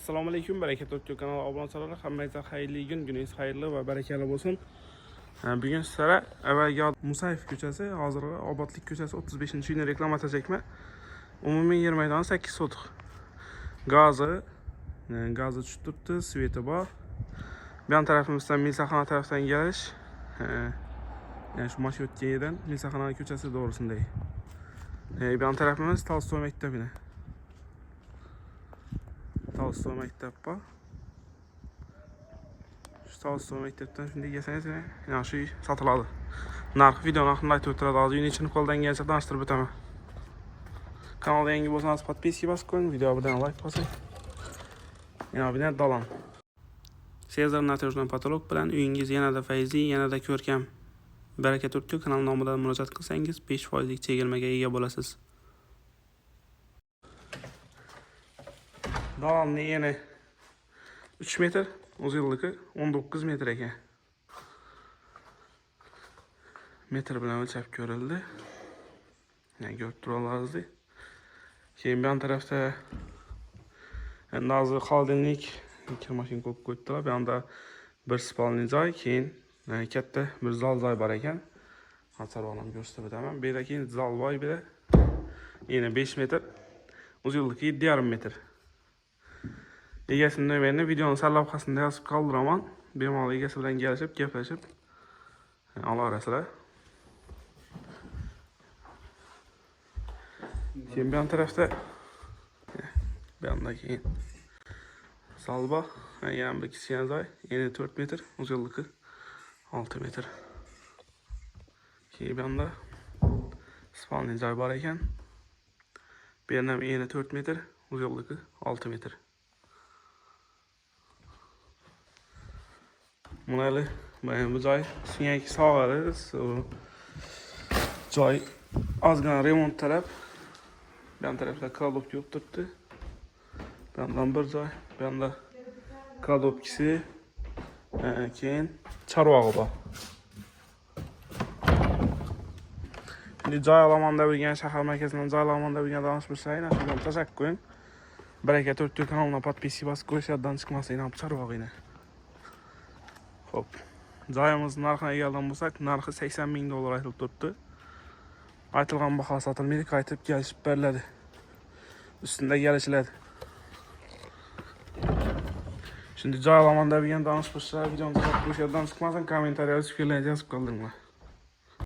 Assalomu alaykum, Barakat O'tgan kanali obunachilar, hammangizga xayrli kun, kuningiz xayrli va barakali bo'lsin. Bugun sizlarga avvalgi Musayev ko'chasi, hozirgi Obodlik ko'chasi 35-uyni reklama qilyapman. Umumiy yer maydoni 8 sotiq. Gazi tushib turibdi, sveti bor. Bu yon tarafimizdan Milsaxona tarafdan kelish, yani shu mashina o'tgan yerdan Milsaxona ko'chasi to'g'risida. Bu yon tarafimiz Tolstoy maktabini. Tolstoy maktab bor. Shu Tolstoy maktabdan shunday kelsangiz, yaxshi uy sotiladi. Narx video narxini aytib o'tiradi. Hozir uyni ichini qo'ldan kelgancha tanishtirib o'taman. Kanalga yangi bo'lsangiz podpiska bosib qo'ying, videoga like bosing. Yana bir dalan. Sezar Natijdan patolog bilan uyingiz yanada fayzli, yanada ko'rkam. Barakat O'tgan kanal nomidan murojaat qilsangiz 5% chegirmaga ega bo'lasiz. Dalanni eni 3 metr, uzunligi 19 metr ekan. Metr bilan o'lchab ko'rildi. Yani ko'rib turasizlar. Keyin bu tarafda hozir xoldinlik ikki mashina qo'yib qo'yibdilar. Bu yerda bir spalni joy, keyin katta bir zal joy bor ekan. Hozirlarni ko'rsatib o'taman. Bu yerda keyin zal voy bir yana 5 metr, uzunligi 7,5 metr. Egasini nomerini videoning sarlavhasida yozib qoldiraman. Bemalol egasi bilan kelishib, gaplashib olasizlar. Keyin bu tarafda bu yoqda keyin salba, yana bir kichkina joy, yana 4 metr, uzunligi 6 metr. Keyin bu yoqda spalni joy bor ekan. Bu yerda yana 4 metr, uzunligi 6 metr. Bunlar bu joy suyak sog'adi, joy ozgina remont talab. Bu tarafda kladovka yo'q turibdi. Bu yerdan bir joy, bu yerda kladovkasi, keyin charvog'i bor. Endi joy olamonda bo'lgan, shahar markazidan joy olamonda bo'lgan danishmishlarga shundan tashakkur qo'ying. Barakat O'tgan kanaliga podpiska bosib qo'yish yoddan chiqmasin, charvog'ini. Xo'p. Joyimiz narxini egallagan bo'lsak, narxi $80,000 aytilib turibdi. Aytilgan baho sotilmaydi, qaytib kelishib beriladi. Ustida kelishiladi. Şimdi joy olamonda bo'lgan danishmishlar videoni tashakkur qilishdan chiqmasin, kommentariyada fikrlaringizni yozib qoldiringlar.